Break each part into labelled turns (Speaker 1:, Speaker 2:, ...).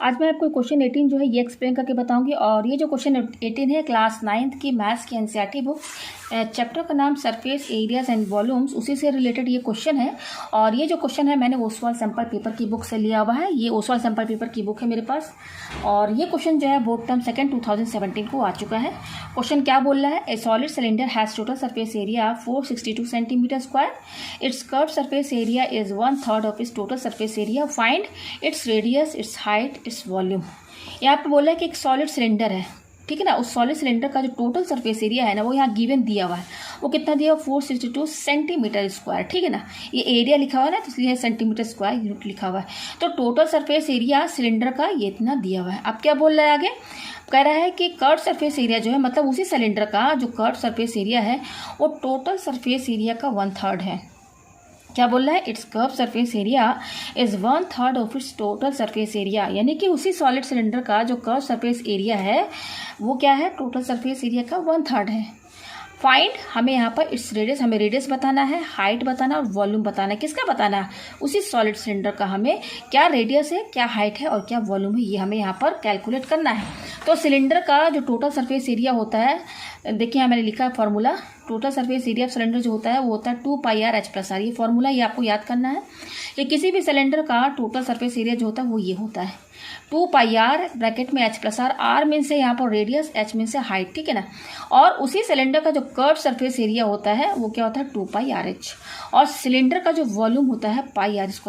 Speaker 1: आज मैं आपको क्वेश्चन 18 जो है ये एक्सप्लेन करके बताऊंगी। और ये जो क्वेश्चन 18 है क्लास 9th की मैथ्स की एनसीईआरटी बुक, चैप्टर का नाम सरफेस एरियाज एंड वॉल्यूम्स, उसी से रिलेटेड ये क्वेश्चन है। और ये जो क्वेश्चन है मैंने ओसवाल सैम्पल पेपर की बुक से लिया हुआ है। ये ओसवाल सैम्पल पेपर की बुक है मेरे पास। और ये क्वेश्चन जो है बोर्ड टर्म 2 2017 को आ चुका है। क्वेश्चन क्या बोल रहा है? ए solid cylinder has total surface area 462 centimetre square. It's curve surface area is 1/3 of its total surface area. Find its radius, it's height, its volume. यहाँ पे बोला है कि एक सॉलिड सिलेंडर है, ठीक है ना। उस सॉलिड सिलेंडर का जो टोटल सरफेस एरिया है ना, वो यहाँ गिवन दिया हुआ है। वो कितना दिया हुआ? 462 सेंटीमीटर स्क्वायर, ठीक है ना। ये एरिया लिखा हुआ है ना, तो इसलिए सेंटीमीटर स्क्वायर यूनिट लिखा हुआ है। तो टोटल सरफेस एरिया सिलेंडर का ये इतना दिया हुआ है। अब क्या बोल रहा है आगे? कह रहा है कि कर्व सरफेस एरिया जो है, मतलब उसी सिलेंडर का जो कर्व सरफेस एरिया है वो टोटल सरफेस एरिया का 1/3 है। क्या बोल रहा है? It's curve surface area is 1/3 of its total surface area. यानी कि उसी सॉलिड सिलेंडर का जो कर्व सरफेस एरिया है वो क्या है? टोटल सरफेस एरिया का 1/3 है। फाइंड, हमें यहाँ पर इट्स रेडियस, हमें रेडियस बताना है, हाइट बताना और वॉल्यूम बताना है। किसका बताना है? उसी सॉलिड सिलेंडर का हमें क्या रेडियस है, क्या हाइट है और क्या वॉल्यूम है, ये हमें यहाँ पर कैलकुलेट करना है। तो सिलेंडर का जो टोटल सरफेस एरिया होता है, देखिए यहाँ मैंने लिखा है formula. Total surface area of cylinder जो होता है वो होता है 2πr/h+r। ये फॉर्मूला ये आपको याद करना है कि किसी भी सिलेंडर का टोटल सरफेस एरिया जो होता है वो ये होता है 2πr ब्रैकेट में h+r। r मीन से यहाँ पर रेडियस, h मीन से हाइट, ठीक है ना। और उसी सिलेंडर का जो कर्व सरफेस एरिया होता है वो क्या होता है? 2πrh। और सिलेंडर का जो वॉल्यूम होता है πr²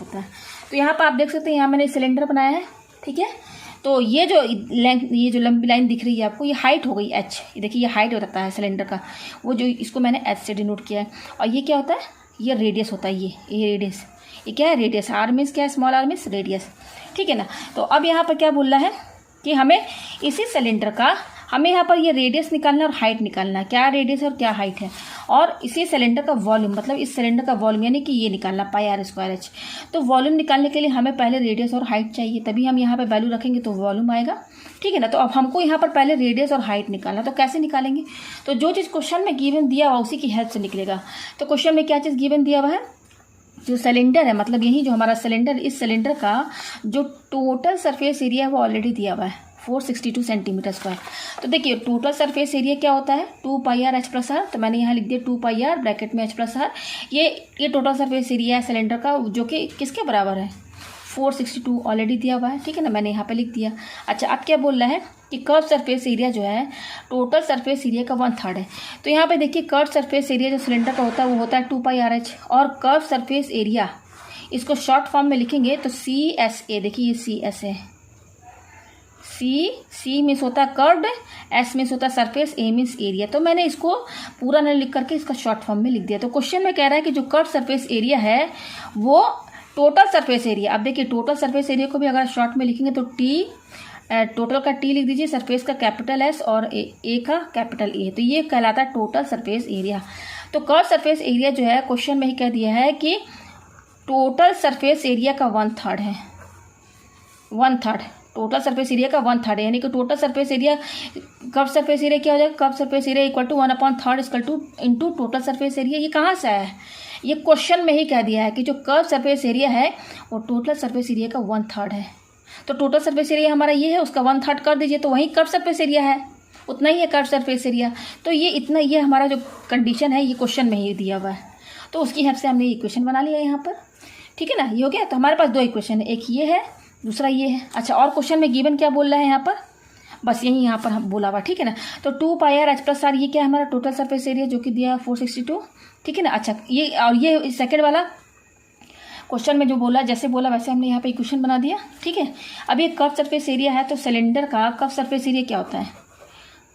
Speaker 1: होता है। तो यहाँ पर आप देख सकते हैं, यहाँ मैंने सिलेंडर बनाया है, ठीक है। तो ये जो लेंथ, ये जो लंबी लाइन दिख रही है आपको, ये हाइट हो गई h। ये देखिए ये हाइट होता है सिलेंडर का, वो जो इसको मैंने h से डिनोट किया है। और ये क्या होता है? ये रेडियस होता है। ये रेडियस, ये क्या है? रेडियस। r मीन्स क्या है? स्मॉल r मीन्स रेडियस, ठीक है ना। तो अब यहाँ पर क्या बोल रहा है कि हमें इसी सिलेंडर का, हमें यहाँ पर ये रेडियस निकालना और हाइट निकालना है। क्या रेडियस और क्या हाइट है। और इसी सिलेंडर का वॉल्यूम, मतलब इस सिलेंडर का वॉल्यूम यानी कि ये निकालना πr²h। तो वॉल्यूम निकालने के लिए हमें पहले रेडियस और हाइट चाहिए, तभी हम यहाँ पे वैल्यू रखेंगे तो वॉल्यूम आएगा, ठीक है ना। तो अब हमको यहाँ पर पहले रेडियस और हाइट निकालना, तो कैसे निकालेंगे? तो जो चीज़ क्वेश्चन में गिवन दिया हुआ उसी की हेल्प से निकलेगा। तो क्वेश्चन में क्या चीज़ गिवन दिया हुआ है? जो सिलेंडर है, मतलब यही जो हमारा सिलेंडर, इस सिलेंडर का जो टोटल सरफेस एरिया है वो ऑलरेडी दिया हुआ है 462 सेंटीमीटर स्क्वायर। तो देखिए टोटल सरफेस एरिया क्या होता है? 2πr/h+r। तो मैंने यहाँ लिख दिया 2πr ब्रैकेट में h+r। ये टोटल सरफेस एरिया है सिलेंडर का, जो कि किसके बराबर है? 462 ऑलरेडी दिया हुआ है, ठीक है ना। मैंने यहाँ पे लिख दिया। अच्छा, अब क्या बोल रहा है कि कर्व सरफेस एरिया जो है टोटल सरफेस एरिया का 1/3 है। तो यहाँ पे देखिए कर्व सरफेस एरिया जो सिलेंडर का होता है वो होता है 2πrh। और कर्व सरफेस एरिया इसको शॉर्ट फॉर्म में लिखेंगे तो CSA। देखिए ये CS है। C मीन्स होता है कर्व्ड, S मीन्स होता है सरफेस, A मीन्स एरिया। तो मैंने इसको पूरा न लिख करके इसका शॉर्ट फॉर्म में लिख दिया। तो क्वेश्चन में कह रहा है कि जो कर्व सरफेस एरिया है वो टोटल सरफेस एरिया। अब देखिए टोटल सरफेस एरिया को भी अगर शॉर्ट में लिखेंगे तो टोटल का T लिख दीजिए, सरफेस का कैपिटल S और A का कैपिटल A। तो ये कहलाता है टोटल सरफेस एरिया। तो कर्व सरफेस एरिया जो है क्वेश्चन में ही कह दिया है कि टोटल सरफेस एरिया का 1/3 है। 1/3 टोटल सरफेस एरिया का 1/3 है। यानी कि total surface area, curve surface area क्या हो जाएगा? Curve surface area equal to 1/3 into total surface area. ये कहाँ से आया है? ये क्वेश्चन में ही कह दिया है कि जो कर्व सरफेस एरिया है वो टोटल सरफेस एरिया का 1/3 है। तो टोटल सरफेस एरिया हमारा ये है, उसका 1/3 कर दीजिए तो वही कर्व सरफेस एरिया है, उतना ही है कर्व सरफेस एरिया। तो ये इतना, ये हमारा जो कंडीशन है ये क्वेश्चन में ही दिया हुआ है। तो उसकी हेल्प से हमने इक्वेशन बना लिया यहाँ पर, ठीक है ना। ये हो गया। तो हमारे पास 2 इक्वेशन है, एक ये है, दूसरा ये है। अच्छा, और क्वेश्चन में गिवन क्या बोल रहा है यहाँ पर? बस यही यहाँ पर हम बोला हुआ, ठीक है ना। तो 2πrh+r ये क्या है? हमारा टोटल सरफेस एरिया जो कि दिया है 462, ठीक है ना। अच्छा, ये और ये सेकंड वाला क्वेश्चन में जो बोला, जैसे बोला वैसे हमने यहाँ पे इक्वेशन बना दिया, ठीक है। अब ये कर्व सरफेस एरिया है, तो सिलेंडर का कर्व सरफेस एरिया क्या होता है?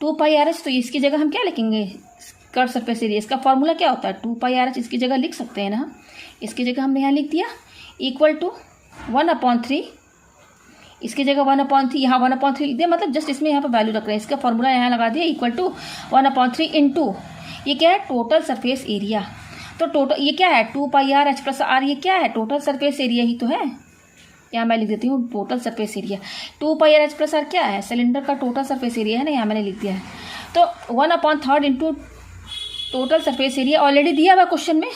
Speaker 1: 2πrh। तो इसकी जगह हम क्या लिखेंगे? कर्व सरफेस एरिया, इसका फॉर्मूला क्या होता है? 2πrh। इसकी जगह लिख सकते हैं ना, इसकी जगह हमने यहाँ लिख दिया इक्वल टू 1/3। इसकी जगह 1/3, यहाँ 1/3 लिख दिया, मतलब जस्ट इसमें यहाँ पर वैल्यू रख रहे हैं। इसका फॉर्मूला यहाँ लगा दिया इक्वल टू 1/3 इंटू ये क्या है? Total surface area. तो टोटल ये क्या है? 2πrh+r। ये क्या है? टोटल सरफेस एरिया ही तो है। यहाँ मैं लिख देती हूँ टोटल सरफेस एरिया। 2πrh+r क्या है? सिलेंडर का टोटल सरफेस एरिया है ना, यहाँ मैंने लिख दिया है। तो 1/3 into total surface area already दिया हुआ क्वेश्चन में,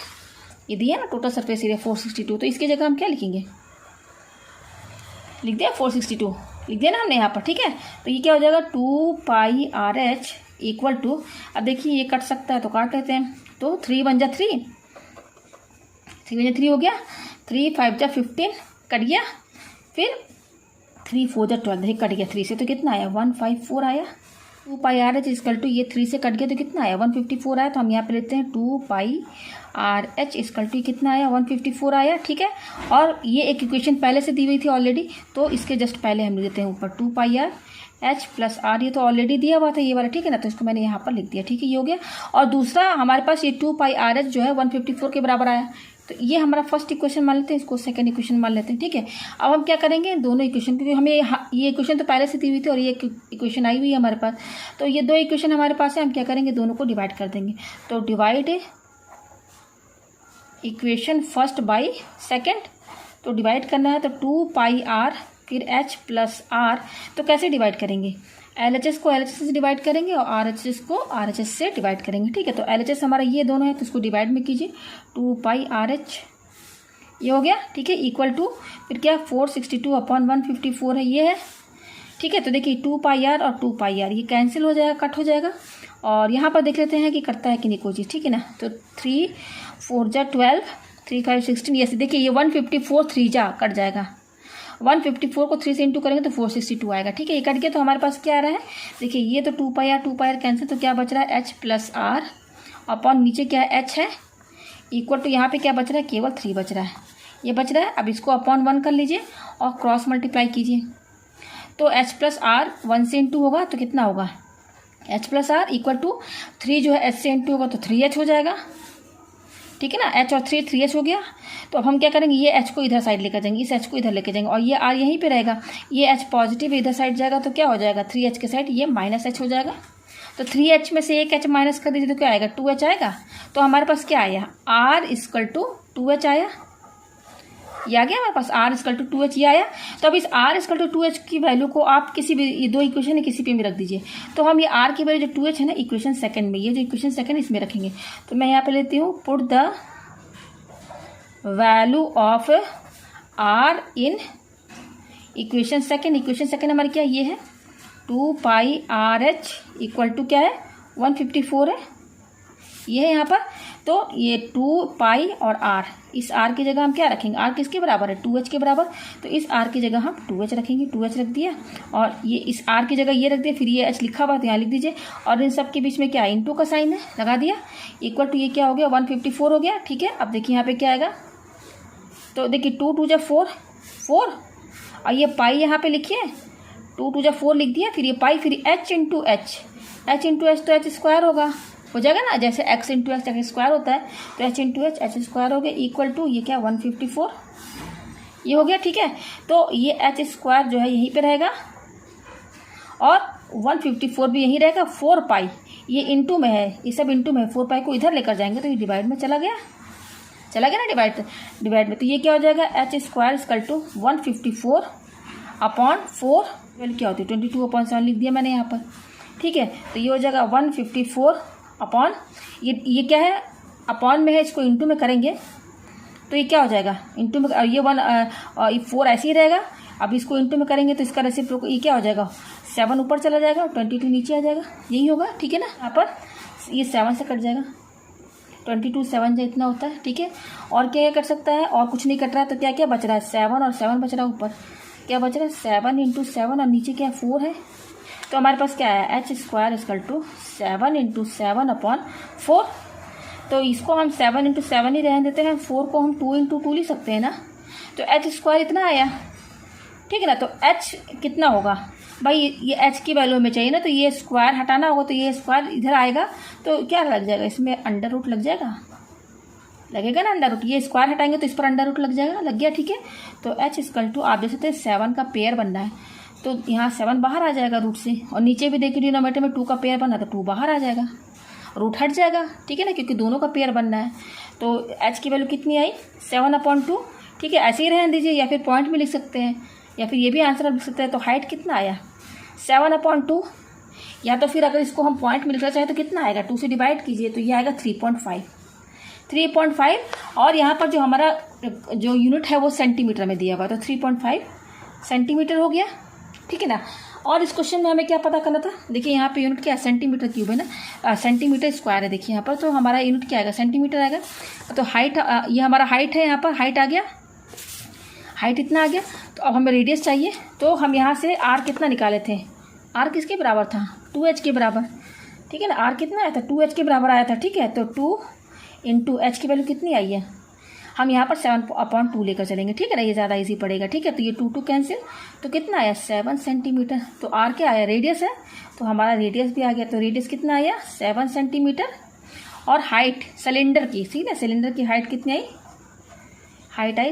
Speaker 1: ये दिया ना टोटल सरफेस एरिया 462। तो इसकी जगह हम क्या लिखेंगे? लिख दिया 462 लिख दिया ना हमने यहाँ पर, ठीक है। तो ये क्या हो जाएगा 2πRH इक्वल टू, अब देखिए ये कट सकता है तो काट लेते हैं, तो 3 × 3 3 × 3 हो गया, 3 × 5 = 15 कट गया, फिर 3 × 4 = 12 कट गया 3 से, तो कितना आया 154 आया। 2πRH इक्वल टू ये 3 से कट गया तो कितना आया 154 आया। तो हम यहाँ पे लेते हैं 2πRH इक्वल टू कितना आया 154 आया, ठीक है। और ये एक इक्वेशन पहले से दी हुई थी ऑलरेडी, तो इसके जस्ट पहले हम लिख देते हैं ऊपर 2πRH + R, ये तो ऑलरेडी दिया हुआ था ये वाला, ठीक है ना, तो इसको मैंने यहाँ पर लिख दिया, ठीक है, ये हो गया। और दूसरा हमारे पास ये 2πRH जो है 154 के बराबर आया, तो ये हमारा फर्स्ट इक्वेशन मान लेते हैं, इसको सेकंड इक्वेशन मान लेते हैं, ठीक है। अब हम क्या करेंगे दोनों इक्वेशन, क्योंकि हमें ये इक्वेशन तो पहले से दी हुई थी और ये इक्वेशन आई हुई है हमारे पास, तो ये 2 इक्वेशन हमारे पास है, हम क्या करेंगे दोनों को डिवाइड कर देंगे। तो divide equation first by second, तो डिवाइड करना है तो 2πR फिर H + R, तो कैसे डिवाइड करेंगे, LHS को LHS से डिवाइड करेंगे और RHS को RHS से डिवाइड करेंगे, ठीक है। तो LHS हमारा ये दोनों है तो इसको डिवाइड में कीजिए, 2πRH ये हो गया, ठीक है, इक्वल टू फिर क्या 462/154 है, ये है, ठीक है। तो देखिए 2πR और 2πR ये कैंसिल हो जाएगा, कट हो जाएगा, और यहाँ पर देख लेते हैं कि करता है कि नहीं कोई चीज़, ठीक है ना। तो 3 × 4 = 12, 3 × 5 = 16, ये देखिए ये 154 3 जा कट जाएगा, 154 को 3 से इंटू करेंगे तो 462 आएगा, ठीक है। ये कट गया तो हमारे पास क्या आ रहा है, देखिए ये तो 2πR कैंसिल, तो क्या बच रहा है H + R अपॉन नीचे क्या है H है इक्वल टू, यहाँ पे क्या बच रहा है केवल 3 बच रहा है, ये बच रहा है। अब इसको अपॉन 1 कर लीजिए और क्रॉस मल्टीप्लाई कीजिए, तो H + R 1 से इंटू होगा तो कितना होगा H + R इक्वल टू 3 जो है H से इंटू होगा तो 3H हो जाएगा, ठीक है ना। H और 3H हो गया। तो अब हम क्या करेंगे, ये H को इधर साइड लेकर जाएंगे, इस H को इधर लेकर जाएंगे और ये R यहीं पे रहेगा, ये H पॉजिटिव इधर साइड जाएगा तो क्या हो जाएगा 3H के साइड ये -H हो जाएगा। तो 3H में से एक H माइनस कर दीजिए तो क्या आएगा 2H आएगा। तो हमारे पास क्या आया R = 2H आया, ये आ गया हमारे पास R = 2H ये आया। तो अब इस R = 2H की वैल्यू को आप किसी भी, ये 2 इक्वेशन है किसी पे भी रख दीजिए। तो हम ये R की वैल्यू जो 2H है ना इक्वेशन सेकंड में, ये जो इक्वेशन सेकंड इसमें रखेंगे। तो मैं यहाँ पे लेती हूँ put the value of R in equation second. Equation second हमारी क्या ये है 2πRH इक्वल टू क्या है 154 है, ये है यहाँ पर। तो ये 2π और R, इस R की जगह हम क्या रखेंगे, R किसके बराबर है 2H के बराबर, तो इस R की जगह हम 2H रखेंगे, 2H रख दिया और ये इस R की जगह ये रख दिया, फिर ये H लिखा हुआ तो यहाँ लिख दीजिए और इन सब के बीच में क्या इंटू का साइन है लगा दिया, इक्वल टू ये क्या हो गया 154 हो गया, ठीक है। अब देखिए यहाँ पे क्या आएगा, तो देखिए 2 × 2 = 4 4 और ये पाई यहाँ पे लिखिए 2 × 2 = 4 लिख दिया, फिर ये पाई, फिर H × H, H × H तो H² होगा, हो जाएगा ना, जैसे x × x H² होता है तो H × H H² हो गया इक्वल टू ये क्या 154 ये हो गया, ठीक है। तो ये H² जो है यहीं पे रहेगा और 154 भी यहीं रहेगा, 4π ये इंटू में है, ये सब इंटू में है, 4π को इधर लेकर जाएंगे तो ये डिवाइड में चला गया ना, डिवाइड में। तो ये क्या हो जाएगा H² = 154/4 वैल्यू क्या होती है 22/7 लिख दिया मैंने यहाँ पर, ठीक है। तो ये हो जाएगा 154 अपॉन ये क्या है अपॉन में है, इसको इंटू में करेंगे तो ये क्या हो जाएगा इंटू में, ये 4 ऐसे ही रहेगा। अब इसको इंटू में करेंगे तो इसका रेसिप्रोकल ये क्या हो जाएगा 7 ऊपर चला जाएगा, 22 नीचे आ जाएगा, यही होगा, ठीक है ना। यहाँ पर ये 7 से कट जाएगा, 22 7 इतना होता है, ठीक है। और क्या कर सकता है, और कुछ नहीं कट रहा है तो क्या क्या बच रहा है 7 और 7 बच रहा है, ऊपर क्या बच रहा है 7 × 7 और नीचे क्या 4 है। तो हमारे पास क्या है H² = 7 × 7/4। तो इसको हम 7 × 7 ही रहने देते हैं, 4 को हम 2 × 2 लिख सकते हैं ना। तो H² इतना आया, ठीक है ना। तो H कितना होगा भाई, ये H की वैल्यू में चाहिए ना, तो ये स्क्वायर हटाना होगा, तो ये स्क्वायर इधर आएगा तो क्या लग जाएगा इसमें √ लग जाएगा, लगेगा ना √ ये स्क्वायर हटाएंगे तो इस पर √ लग जाएगा, लग गया, ठीक है। तो H = आप देख सकते हैं 7 का पेयर बनना है तो यहाँ 7 बाहर आ जाएगा रूट से, और नीचे भी देखिए डिनोमिनेटर में 2 का पेयर बनना तो 2 बाहर आ जाएगा, रूट हट जाएगा, ठीक है ना, क्योंकि दोनों का पेयर बनना है। तो H की वैल्यू कितनी आई 7/2, ठीक है। ऐसे ही रहने दीजिए या फिर पॉइंट में लिख सकते हैं या फिर ये भी आंसर लिख सकते हैं। तो हाइट कितना आया 7/2, या तो फिर अगर इसको हम पॉइंट में लिखना चाहें तो कितना आएगा 2 से डिवाइड कीजिए तो ये आएगा 3.5 और यहाँ पर जो हमारा जो यूनिट है वो सेंटीमीटर में दिया हुआ, तो 3.5 सेंटीमीटर हो गया, ठीक है ना। और इस क्वेश्चन में हमें क्या पता करना था, देखिए यहाँ पे यूनिट क्या है, सेंटीमीटर क्यूब है ना, सेंटीमीटर स्क्वायर है देखिए यहाँ पर, तो हमारा यूनिट क्या आएगा, सेंटीमीटर आएगा। तो हाइट, ये हमारा हाइट है, यहाँ पर हाइट आ गया, हाइट इतना आ गया। तो अब हमें रेडियस चाहिए, तो हम यहाँ से आर कितना निकाले थे, आर किसके बराबर था, 2h के बराबर, ठीक है ना। आर कितना आया था, 2h के बराबर आया था, ठीक है। तो 2 इंटू एच की वैल्यू कितनी आई है, हम यहाँ पर 7/2 लेकर चलेंगे, ठीक है ना, ये ज़्यादा इजी पड़ेगा, ठीक है। तो ये 2 कैंसिल, तो कितना आया 7 सेंटीमीटर। तो आर क्या आया, रेडियस है, तो हमारा रेडियस भी आ गया। तो रेडियस कितना आया 7 सेंटीमीटर। और हाइट सिलेंडर की, ठीक है, सिलेंडर की हाइट कितनी आई, हाइट आई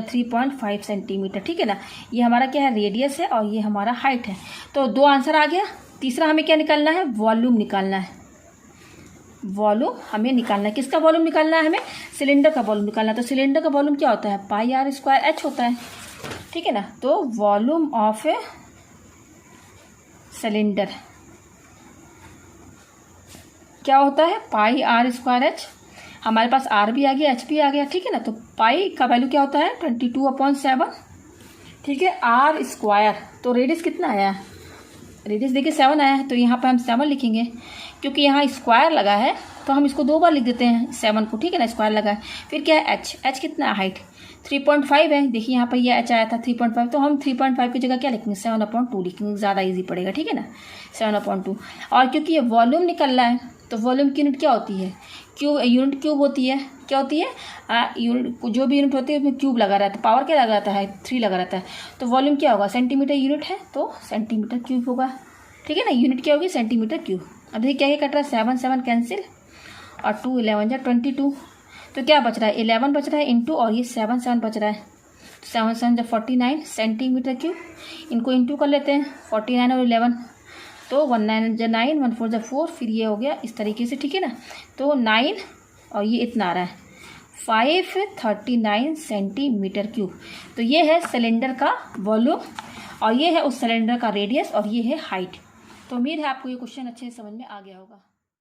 Speaker 1: 3.5 सेंटीमीटर, ठीक है ना। ये हमारा क्या है, रेडियस है, और ये हमारा हाइट है। तो 2 आंसर आ गया। तीसरा हमें क्या निकालना है, वॉल्यूम निकालना है। वॉल्यूम हमें निकालना है, किसका वॉल्यूम निकालना है, हमें सिलेंडर का वॉल्यूम निकालना है। तो सिलेंडर का वॉल्यूम क्या होता है, πr² h होता है, ठीक है ना। तो वॉल्यूम ऑफ ए सिलेंडर क्या होता है, πr² h। हमारे पास r भी आ गया, h भी आ गया, ठीक है ना। तो पाई का वैल्यू क्या होता है 22/7, ठीक है, r²। तो रेडियस कितना आया है, रेडियस देखिए 7 आया है, तो यहाँ पर हम 7 लिखेंगे, क्योंकि यहाँ स्क्वायर लगा है तो हम इसको 2 बार लिख देते हैं 7 को, ठीक है ना, स्क्वायर लगा है। फिर क्या है h कितना है, हाइट 3.5 है, देखिए यहाँ पर ये h आया था 3.5, तो हम 3.5 की जगह क्या लिखेंगे 7/2 लिखेंगे, ज़्यादा इजी पड़ेगा, ठीक है ना, 7/2। और क्योंकि ये वॉल्यूम निकल रहा है, तो वॉल्यूम की यूनिट क्या होती है, यूनिट क्यूब होती है, क्या होती है, यूनिट, जो भी यूनिट होती है उसमें क्यूब लगा रहता है, पावर क्या लगा रहता है 3 लगा रहता है। तो वॉल्यूम क्या होगा, सेंटीमीटर यूनिट है तो सेंटीमीटर क्यूब होगा, ठीक है ना, यूनिट क्या होगी सेंटीमीटर क्यूब। अब देखिए क्या कट रहा है, 7 7 कैंसिल, और 2 11 जा 22, तो क्या बच रहा है 11 बच रहा है इंटू, और ये 7 7 बच रहा है, 7 7 जा 49 सेंटीमीटर क्यूब। इनको इंटू कर लेते हैं, 49 और 11, तो 1 9 जा 9, 1 4 जा 4, फिर ये हो गया इस तरीके से, ठीक है ना। तो 9 और ये इतना आ रहा है 539 सेंटीमीटर क्यूब। तो ये है सिलेंडर का वॉल्यूम, और ये है उस सिलेंडर का रेडियस, और ये है हाइट। तो उम्मीद है आपको ये क्वेश्चन अच्छे से समझ में आ गया होगा।